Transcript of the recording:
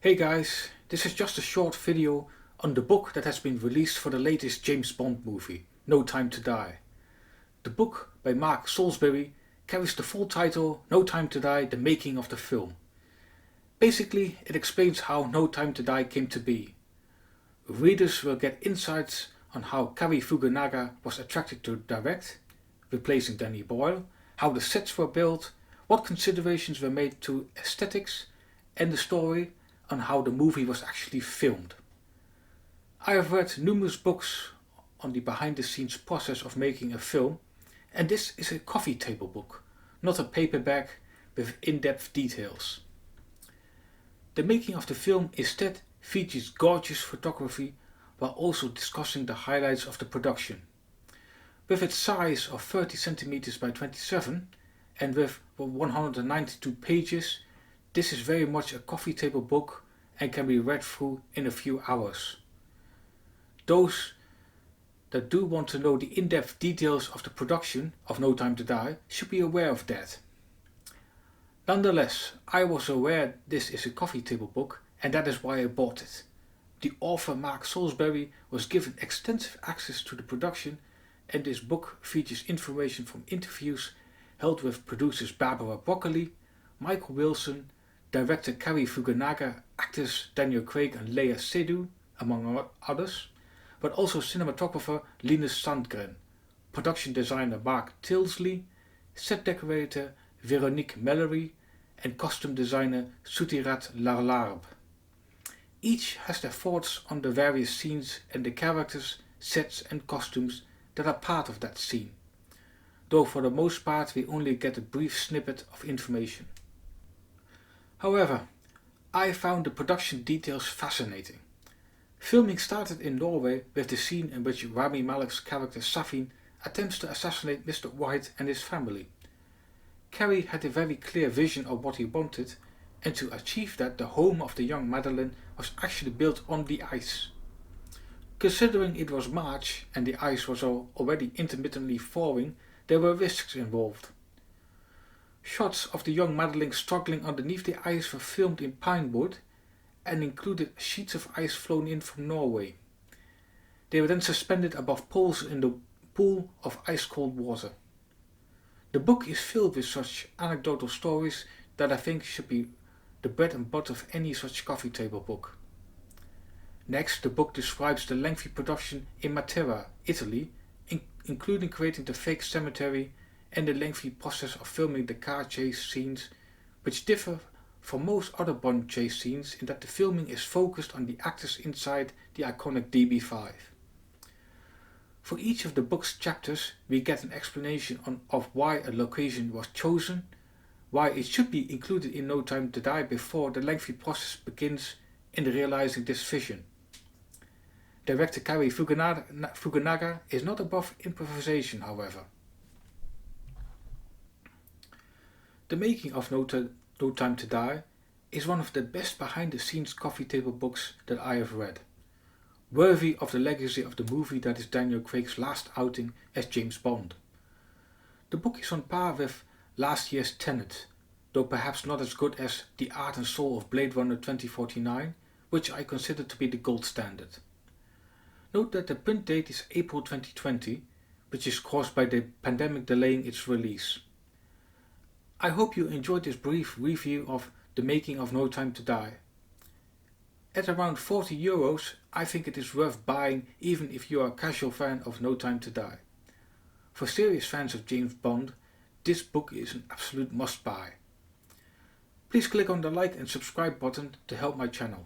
Hey guys, this is just a short video on the book that has been released for the latest James Bond movie, No Time to Die. The book by Mark Salisbury carries the full title No Time to Die, The Making of the Film. Basically, it explains how No Time to Die came to be. Readers will get insights on how Cary Fukunaga was attracted to direct, replacing Danny Boyle, how the sets were built, what considerations were made to aesthetics, and the story on how the movie was actually filmed. I have read numerous books on the behind-the-scenes process of making a film, and this is a coffee table book, not a paperback with in-depth details. The making of the film instead features gorgeous photography while also discussing the highlights of the production. With its size of 30 cm by 27 and with 192 pages, this is very much a coffee table book and can be read through in a few hours. Those that do want to know the in-depth details of the production of No Time to Die should be aware of that. Nonetheless, I was aware this is a coffee table book and that is why I bought it. The author Mark Salisbury was given extensive access to the production, and this book features information from interviews held with producers Barbara Broccoli, Michael Wilson, director Cary Fukunaga, actors Daniel Craig and Leia Seydoux, among others, but also cinematographer Linus Sandgren, production designer Mark Tilsley, set decorator Veronique Mallory, and costume designer Sutirat Larlarb. Each has their thoughts on the various scenes and the characters, sets and costumes that are part of that scene, though for the most part we only get a brief snippet of information. However, I found the production details fascinating. Filming started in Norway with the scene in which Rami Malek's character Safin attempts to assassinate Mr. White and his family. Cary had a very clear vision of what he wanted, and to achieve that the home of the young Madeleine was actually built on the ice. Considering it was March and the ice was already intermittently thawing, there were risks involved. Shots of the young Madeleine struggling underneath the ice were filmed in Pinewood and included sheets of ice flown in from Norway. They were then suspended above poles in the pool of ice-cold water. The book is filled with such anecdotal stories that I think should be the bread and butter of any such coffee table book. Next, the book describes the lengthy production in Matera, Italy, including creating the fake cemetery and the lengthy process of filming the car chase scenes, which differ from most other Bond chase scenes in that the filming is focused on the actors inside the iconic DB5. For each of the book's chapters we get an explanation of why a location was chosen, why it should be included in No Time to Die before the lengthy process begins in realizing this vision. Director Cary Fukunaga is not above improvisation, however. The Making of No Time to Die is one of the best behind-the-scenes coffee table books that I have read, worthy of the legacy of the movie that is Daniel Craig's last outing as James Bond. The book is on par with last year's Tenet, though perhaps not as good as The Art and Soul of Blade Runner 2049, which I consider to be the gold standard. Note that the print date is April 2020, which is caused by the pandemic delaying its release. I hope you enjoyed this brief review of The Making of No Time to Die. At around €40, I think it is worth buying even if you are a casual fan of No Time to Die. For serious fans of James Bond, this book is an absolute must buy. Please click on the like and subscribe button to help my channel.